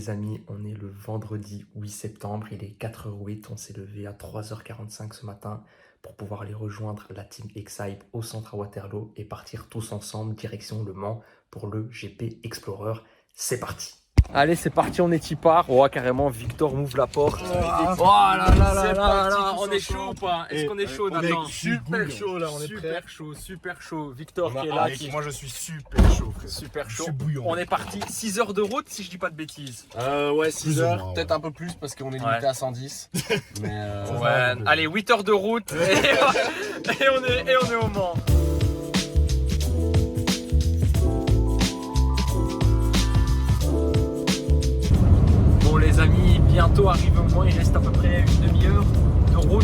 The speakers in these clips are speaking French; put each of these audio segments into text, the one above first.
les amis, on est le vendredi 8 septembre, il est 4h08, on s'est levé à 3h45 ce matin pour pouvoir aller rejoindre la team Exhype au centre à Waterloo et partir tous ensemble direction Le Mans pour le GP Explorer. C'est parti! Allez, c'est parti, on est y part. Oh, carrément, Victor ouvre la porte. Oh là là là là, on est chaud ou pas? Est-ce qu'on est chaud, Nathan? Super chaud là, on est prêt. Super chaud. Victor qui est là. Moi je suis super chaud, frère. Super chaud. Je suis bouillant. On est parti 6 heures de route si je dis pas de bêtises. Ouais, 6 Plus ou heures, moins, peut-être un peu plus parce qu'on est limité à 110. Mais Ouais, allez, 8 heures de route et on est au Mans. Bon les amis, bientôt arrive au Mans, il reste à peu près une demi-heure de route.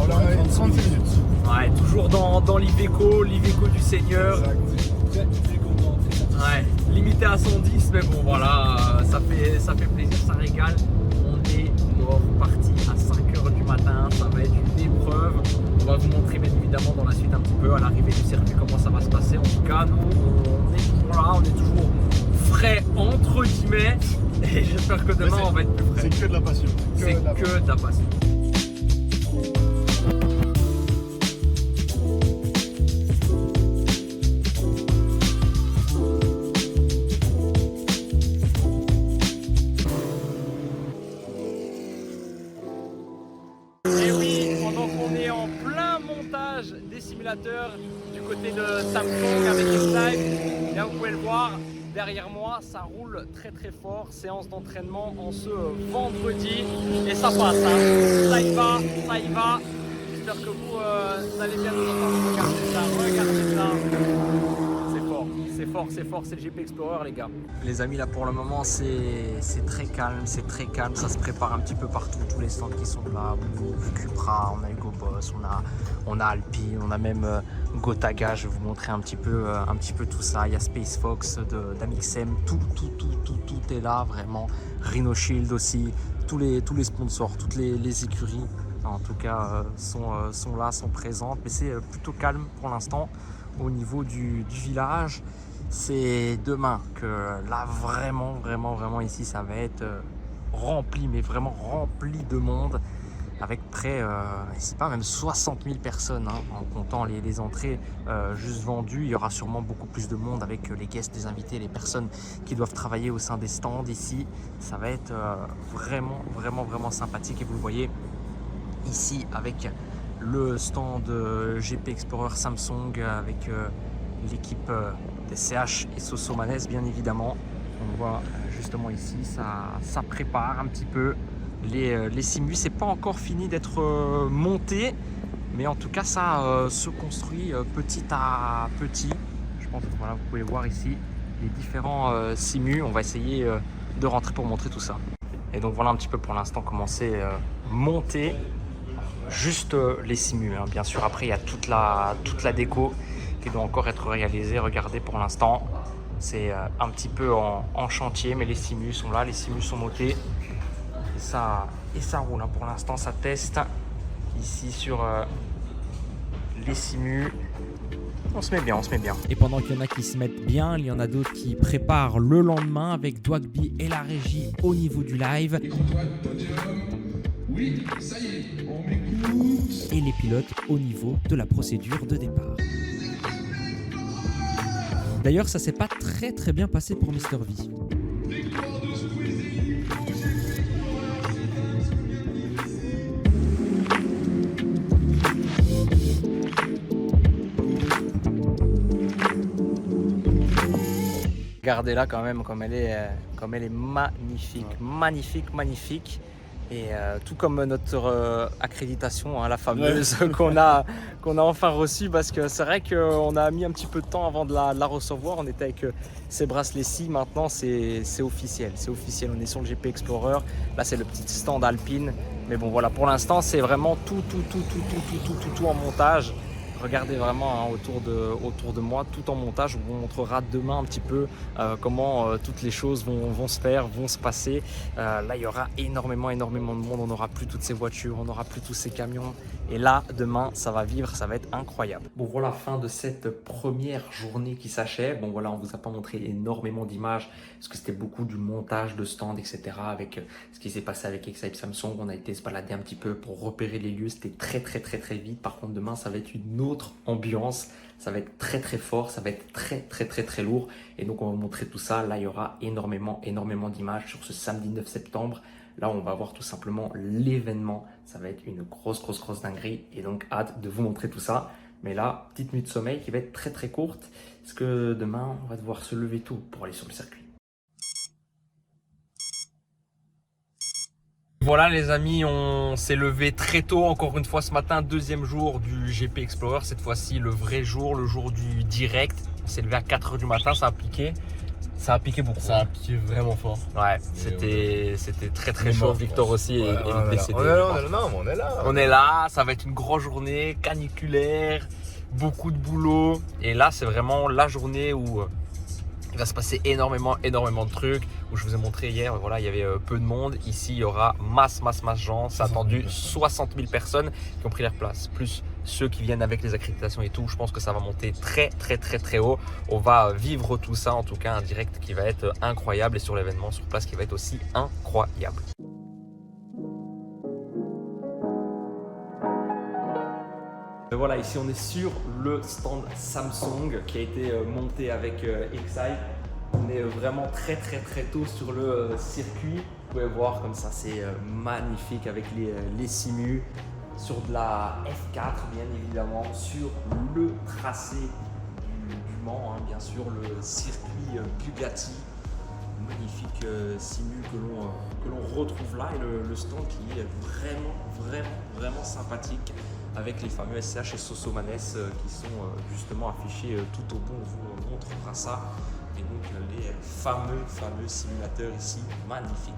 Là, on a 36 minutes. Ouais, toujours dans l'Iveco du Seigneur. Très content. Ouais, limité à 110, mais bon voilà, ça fait plaisir, ça régale. On est mort, parti à 5h du matin, ça va être une épreuve. On va vous montrer bien évidemment dans la suite un petit peu à l'arrivée du circuit comment ça va se passer. En tout cas, nous, on est toujours là, on est toujours frais entre guillemets. Et j'espère que demain on va être plus frais. C'est que de la passion. C'est que de la passion. Et oui, pendant qu'on est en plein montage des simulateurs du côté de Samsung avec Exhype, là vous pouvez le voir, derrière moi ça roule très très fort, séance d'entraînement en ce vendredi et ça passe, hein. Ça y va, ça y va. J'espère que vous allez bien nous entendre. Regardez ça. C'est fort, c'est le GP Explorer les gars. Les amis, là pour le moment c'est très calme, ça se prépare un petit peu partout, tous les stands qui sont là, Cupra, on a Hugo Boss, on a Alpine, on a même Gotaga, je vais vous montrer un petit peu tout ça, il y a Space Fox d'Amixem, tout est là vraiment, Rhino Shield aussi, tous les sponsors, toutes les écuries en tout cas sont là, sont présentes, mais c'est plutôt calme pour l'instant au niveau du village. C'est demain que là vraiment ici ça va être rempli, mais vraiment rempli de monde avec près, c'est pas même 60 000 personnes hein, en comptant les entrées juste vendues. Il y aura sûrement beaucoup plus de monde avec les guests, les invités, les personnes qui doivent travailler au sein des stands ici. Ça va être vraiment sympathique et vous le voyez ici avec le stand GP Explorer Samsung avec l'équipe des CH et Sosomanes bien évidemment. On voit justement ici, ça prépare un petit peu les simus. C'est pas encore fini d'être monté, mais en tout cas ça se construit petit à petit. Je pense que voilà, vous pouvez voir ici les différents simus. On va essayer de rentrer pour montrer tout ça. Et donc voilà un petit peu pour l'instant comment c'est monté. Juste les simus, hein. Bien sûr après il y a toute la déco qui doit encore être réalisée. Regardez pour l'instant c'est un petit peu en chantier, mais les simus sont là, les simus sont montés et ça roule hein. Pour l'instant ça teste ici sur les simus. On se met bien. Et pendant qu'il y en a qui se mettent bien, il y en a d'autres qui préparent le lendemain avec Dwagby et la régie au niveau du live. Oui, ça y est, on m'écoute. Et les pilotes au niveau de la procédure de départ. D'ailleurs, ça s'est pas très bien passé pour Mr V. Victoire de Squeezie. Regardez-la quand même comme elle est magnifique. Et tout comme notre accréditation, hein, la fameuse qu'on a enfin reçue, parce que c'est vrai qu'on a mis un petit peu de temps avant de la recevoir. On était avec ces bracelets-ci, maintenant c'est officiel, on est sur le GP Explorer. Là c'est le petit stand Alpine, mais bon voilà, pour l'instant c'est vraiment tout en montage. regardez vraiment autour de moi, tout en montage. On vous montrera demain un petit peu comment toutes les choses vont se faire, vont se passer. Là, il y aura énormément de monde. On n'aura plus toutes ces voitures, on n'aura plus tous ces camions. Et là, demain, ça va vivre, ça va être incroyable. Bon, voilà, fin de cette première journée qui s'achève. Bon, voilà, on vous a pas montré énormément d'images parce que c'était beaucoup du montage de stands, etc. Avec ce qui s'est passé avec Excite Samsung. On a été se balader un petit peu pour repérer les lieux. C'était très vite. Par contre, demain, ça va être une autre ambiance. Ça va être très fort. Ça va être très lourd. Et donc, on va vous montrer tout ça. Là, il y aura énormément d'images sur ce samedi 9 septembre. Là, on va voir tout simplement l'événement. Ça va être une grosse dinguerie. Et donc, hâte de vous montrer tout ça. Mais là, petite nuit de sommeil qui va être très courte. Parce que demain, on va devoir se lever tôt pour aller sur le circuit. Voilà les amis, on s'est levé très tôt encore une fois ce matin, deuxième jour du GP Explorer, cette fois-ci le vrai jour, le jour du direct. On s'est levé à 4 h du matin, ça a piqué beaucoup. Ça a piqué vraiment fort. Ouais, c'était très chaud, Victor aussi est décédé. On est là, ça va être une grosse journée, caniculaire, beaucoup de boulot. Et là c'est vraiment la journée où il va se passer énormément de trucs. Où je vous ai montré hier, voilà, il y avait peu de monde. Ici, il y aura masse de gens. C'est attendu 60 000 personnes qui ont pris leur place. Plus ceux qui viennent avec les accréditations et tout. Je pense que ça va monter très haut. On va vivre tout ça, en tout cas un direct qui va être incroyable. Et sur l'événement sur place qui va être aussi incroyable. Voilà, ici on est sur le stand Samsung qui a été monté avec Excite. On est vraiment très tôt sur le circuit. Vous pouvez voir comme ça, c'est magnifique avec les simus. Sur de la F4 bien évidemment, sur le tracé du Mans, bien sûr, le circuit Bugatti. Magnifique simu que l'on retrouve là, et le stand qui est vraiment sympathique avec les fameux SCH et Sosomanes qui sont justement affichés tout au bout. On vous montrera ça. Et donc les fameux simulateurs ici, magnifiques.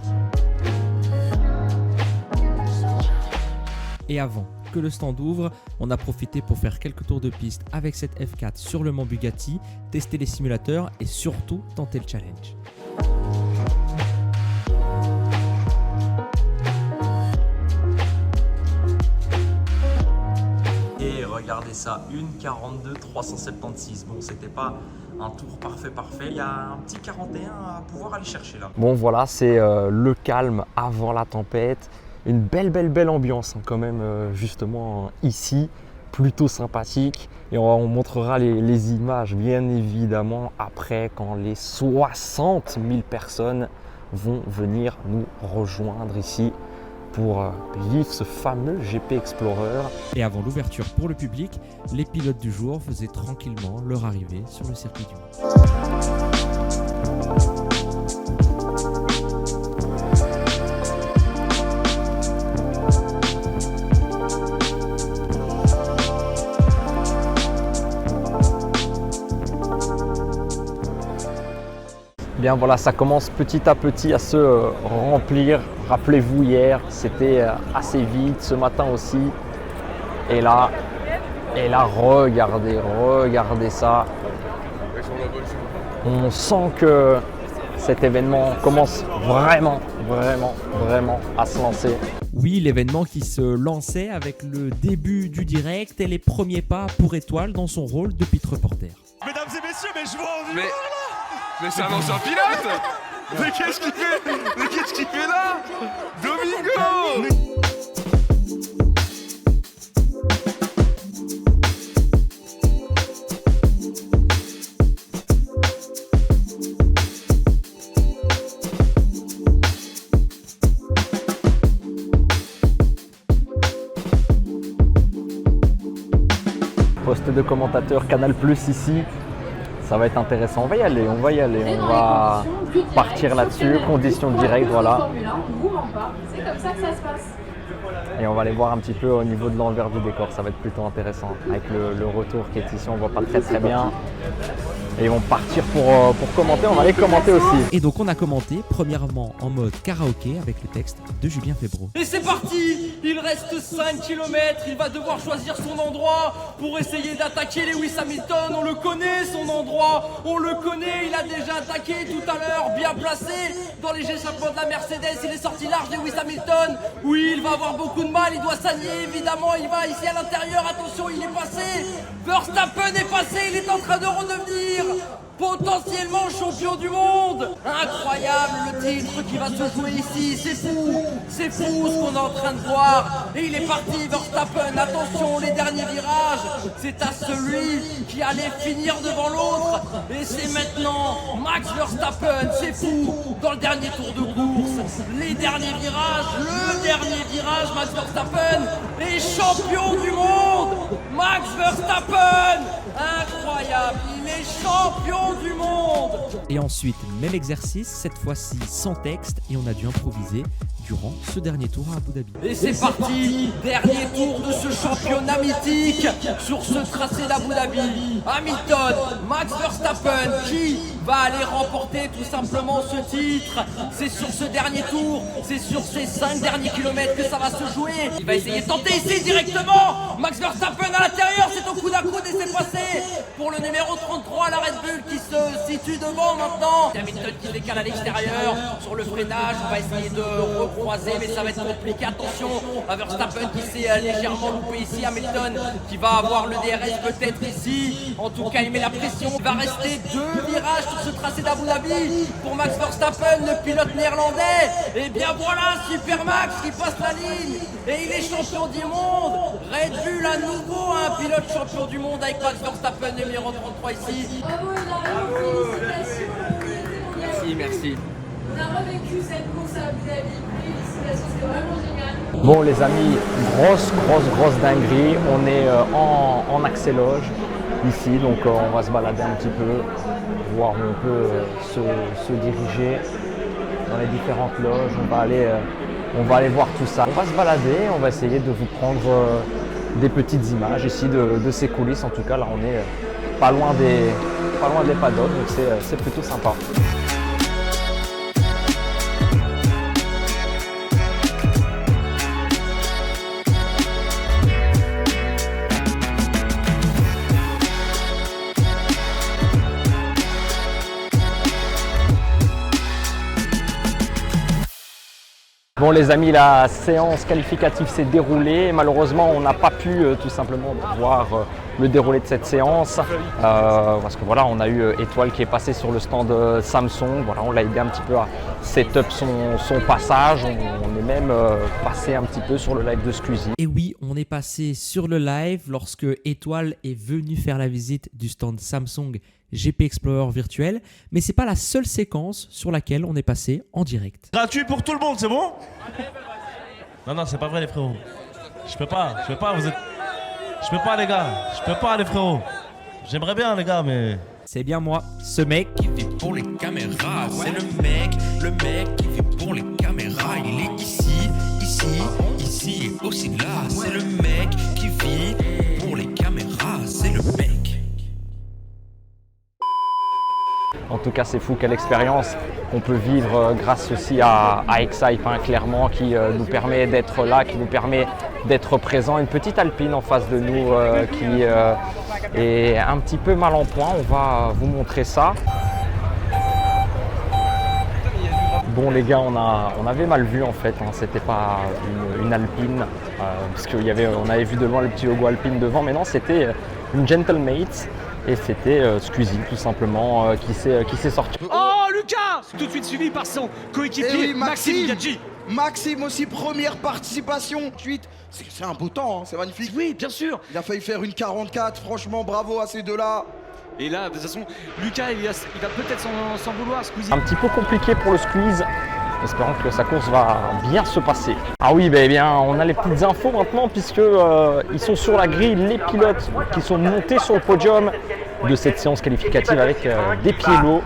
Et avant que le stand ouvre, on a profité pour faire quelques tours de piste avec cette F4 sur le Mans Bugatti, tester les simulateurs et surtout tenter le challenge. Et regardez ça, 1:42,376. Bon, c'était pas un tour parfait. Il y a un petit 41 à pouvoir aller chercher là. Bon voilà, c'est le calme avant la tempête. Une belle ambiance quand même justement ici, plutôt sympathique. Et on montrera les images bien évidemment après quand les 60 000 personnes vont venir nous rejoindre ici pour vivre ce fameux GP Explorer. Et avant l'ouverture pour le public, les pilotes du jour faisaient tranquillement leur arrivée sur le circuit du Mans. Bien voilà, ça commence petit à petit à se remplir. Rappelez-vous, hier c'était assez vite, ce matin aussi. Et là regardez ça. On sent que cet événement commence vraiment à se lancer. Oui, l'événement qui se lançait avec le début du direct et les premiers pas pour Étoile dans son rôle de pit reporter. Mesdames et messieurs, mais je vois en Mais c'est un ancien pilote. Mais qu'est-ce qu'il fait là, Domingo? Poste de commentateur Canal+ ici. Ça va être intéressant. On va y aller, on va y aller. On va partir là-dessus. Conditions directes, voilà. C'est comme ça que ça se passe. Et on va aller voir un petit peu au niveau de l'envers du décor. Ça va être plutôt intéressant. Avec le retour qui est ici, on voit pas très bien. Et ils vont partir pour commenter. On va aller commenter aussi. Et donc on a commenté premièrement en mode karaoké avec le texte de Julien Febvre. Et c'est parti! Il reste 5 km, il va devoir choisir son endroit pour essayer d'attaquer Lewis Hamilton. On le connaît, son endroit, on le connaît, il a déjà attaqué tout à l'heure, bien placé dans les échappements de la Mercedes. Il est sorti large de Lewis Hamilton. Oui, il va avoir beaucoup de mal, il doit s'allier, évidemment, il va ici à l'intérieur. Attention, il est passé, Verstappen est passé, il est en train de redevenir potentiellement champion du monde. Incroyable le titre qui va se jouer ici, c'est fou ce qu'on est en train de voir. Et il est parti Verstappen, attention les derniers virages, c'est à celui qui allait finir devant l'autre. Et c'est maintenant Max Verstappen, c'est fou, dans le dernier tour de course, les derniers virages, le dernier virage, Max Verstappen est champion du monde. Max Verstappen, incroyable, il est champion du monde. Et ensuite, même exercice, cette fois-ci sans texte, et on a dû improviser durant ce dernier tour à Abu Dhabi. Et c'est parti, dernier tour de ce championnat mythique sur ce tracé d'Abu Dhabi. Hamilton, Max Verstappen, qui va aller remporter tout simplement ce titre. C'est sur ce dernier tour, c'est sur ces 5 derniers kilomètres que ça va se jouer. Il va essayer de tenter ici directement. Max Verstappen à l'intérieur, c'est au coude à coude et c'est passé pour le numéro 33, la Red Bull qui se situe devant maintenant. Hamilton qui décale à l'extérieur sur le freinage, on va essayer de recroiser mais ça va être compliqué. Attention à Verstappen qui s'est légèrement loupé ici. Hamilton qui va avoir le DRS peut-être ici. En tout cas il met la pression. Il va rester 2 virages sur ce tracé d'Abu Dhabi pour Max Verstappen, le pilote néerlandais. Et bien voilà, Super Max qui passe la ligne et il est champion du monde. Red Bull à nouveau un pilote champion du monde avec Max Verstappen numéro 33 ici. Bravo, il a félicitations. Merci. On a revécu cette course à Abu Dhabi. Félicitations, c'était vraiment génial. Bon les amis, grosse dinguerie. On est en accéloge ici, donc on va se balader un petit peu, voir où on peut se diriger dans les différentes loges. On va aller voir tout ça. On va se balader, on va essayer de vous prendre des petites images ici de ces coulisses. En tout cas là on est pas loin des paddocks, donc c'est plutôt sympa. Bon les amis, la séance qualificative s'est déroulée. Malheureusement, on n'a pas pu tout simplement voir le déroulé de cette séance parce que voilà, on a eu Étoile qui est passé sur le stand Samsung. Voilà, on l'a aidé un petit peu à setup son passage. On est même passé un petit peu sur le live de Squeezie. Et oui, on est passé sur le live lorsque Étoile est venu faire la visite du stand Samsung GP Explorer virtuel, mais c'est pas la seule séquence sur laquelle on est passé en direct. Gratuit pour tout le monde, c'est bon? Non, c'est pas vrai les frérots. Je peux pas, vous êtes... Je peux pas les gars, je peux pas les frérots. J'aimerais bien les gars, mais... C'est bien moi, ce mec qui vit pour les caméras, c'est le mec qui vit pour les caméras. Il est ici et aussi là. C'est le mec qui vit pour les caméras, c'est le mec. En tout cas, c'est fou, quelle expérience qu'on peut vivre grâce aussi à Excite, clairement, qui nous permet d'être là, qui nous permet d'être présent. Une petite Alpine en face de nous qui est un petit peu mal en point. On va vous montrer ça. Bon les gars, on avait mal vu en fait, c'était pas une Alpine, parce qu'on avait vu de loin le petit logo Alpine devant, mais non, c'était une Gentlemate. Et c'était Squeezie tout simplement qui s'est sorti. Oh Lucas, tout de suite suivi par son coéquipier Maxime Biaggi. Maxime aussi, première participation. Ensuite, c'est un beau temps, c'est magnifique. Oui, bien sûr. Il a failli faire une 44, franchement bravo à ces deux-là. Et là, de toute façon, Lucas, il va peut-être s'en vouloir, Squeezie. Un petit peu compliqué pour le Squeeze. Espérons que sa course va bien se passer. Ah oui, eh bien, on a les petites infos maintenant puisque ils sont sur la grille, les pilotes qui sont montés sur le podium. de cette séance qualificative avec Despiello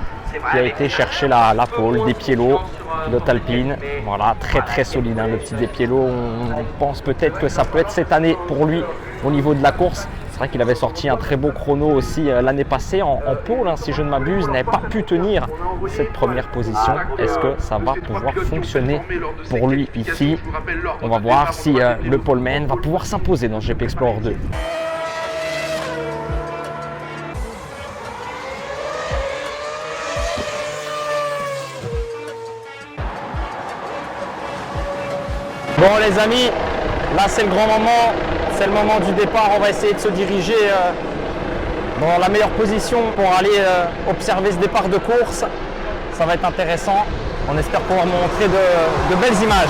qui a été chercher la pole. Despiello, pilote alpine, voilà, très très solide hein, le petit Despiello. On pense peut-être que ça peut être cette année pour lui au niveau de la course. C'est vrai qu'il avait sorti un très beau chrono aussi l'année passée en pole, hein, si je ne m'abuse, n'avait pas pu tenir cette première position. Est-ce que ça va pouvoir fonctionner pour lui ici? On va voir si le poleman va pouvoir s'imposer dans GP Explorer 2. Bon les amis, là c'est le grand moment, c'est le moment du départ. On va essayer de se diriger dans la meilleure position pour aller observer ce départ de course. Ça va être intéressant. On espère pouvoir montrer de belles images.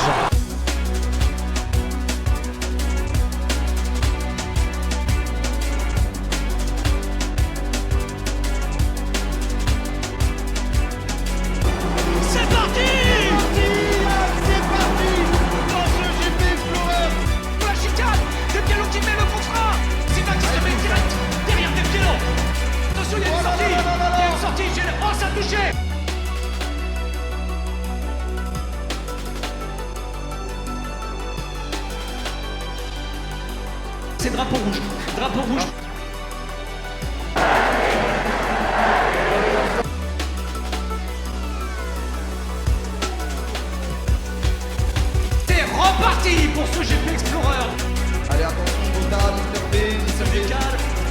C'est drapeau rouge, drapeau rouge. C'est reparti pour ce GP Explorer. Allez, attention, Bota, Mr. B, Mr. B.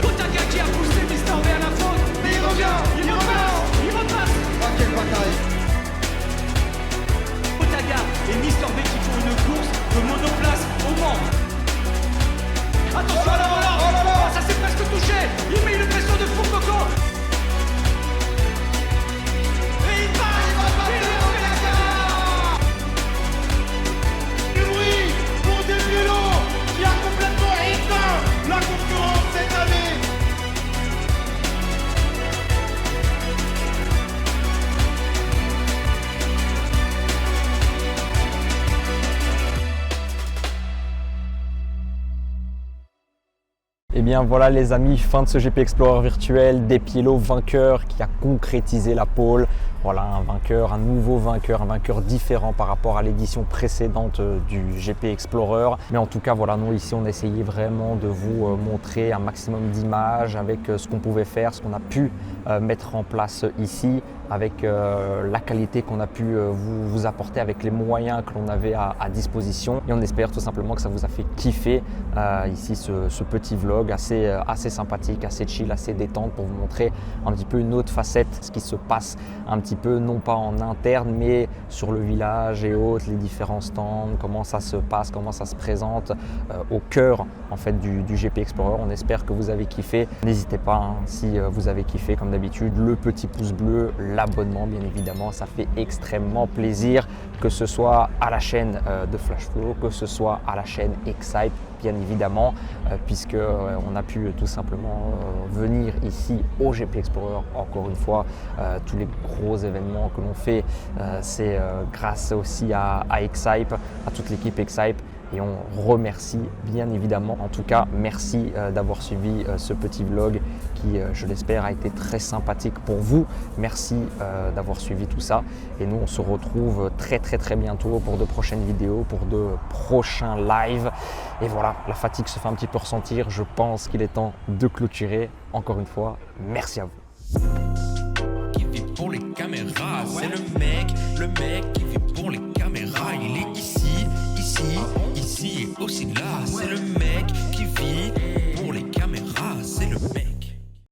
Botaga qui a poussé Mr. B à la faute. Mais il revient, il repasse. Ah, quelle bataille. Botaga et Mr. B qui font une course de monoplace au Mans. Attention à la relance. Oh, ça s'est presque touché. Il met une pression de fou coco. Et il passe. Il lui fait la gare. Du bruit pour Despiello qui a complètement éteint la concurrence cette année. Et bien voilà les amis, fin de ce GP Explorer virtuel. Despiello vainqueur qui a concrétisé la pole. Voilà un vainqueur, un nouveau vainqueur, un vainqueur différent par rapport à l'édition précédente du GP Explorer. Mais en tout cas voilà, nous ici on a essayé vraiment de vous montrer un maximum d'images avec ce qu'on pouvait faire, ce qu'on a pu mettre en place ici, avec la qualité qu'on a pu vous apporter, avec les moyens que l'on avait à disposition. Et on espère tout simplement que ça vous a fait kiffer ici ce petit vlog assez sympathique, assez chill, assez détente pour vous montrer un petit peu une autre facette, ce qui se passe un petit peu, non pas en interne, mais sur le village et autres, les différents stands, comment ça se passe, comment ça se présente au cœur en fait du GP Explorer. On espère que vous avez kiffé. N'hésitez pas, hein, si vous avez kiffé comme d'habitude, le petit pouce bleu, l'abonnement bien évidemment, ça fait extrêmement plaisir, que ce soit à la chaîne de Flashflow, que ce soit à la chaîne Excite bien évidemment, puisque on a pu tout simplement venir ici au GP Explorer. Encore une fois, tous les gros événements que l'on fait, c'est grâce aussi à Excite, à toute l'équipe Excite. Et on remercie bien évidemment. En tout cas, merci d'avoir suivi ce petit vlog qui, je l'espère, a été très sympathique pour vous. Merci d'avoir suivi tout ça. Et nous, on se retrouve très bientôt pour de prochaines vidéos, pour de prochains lives. Et voilà, la fatigue se fait un petit peu ressentir. Je pense qu'il est temps de clôturer. Encore une fois, merci à vous. Qui vit pour les caméras, c'est le mec qui vit pour les caméras. Il est ici et aussi là. C'est le mec qui vit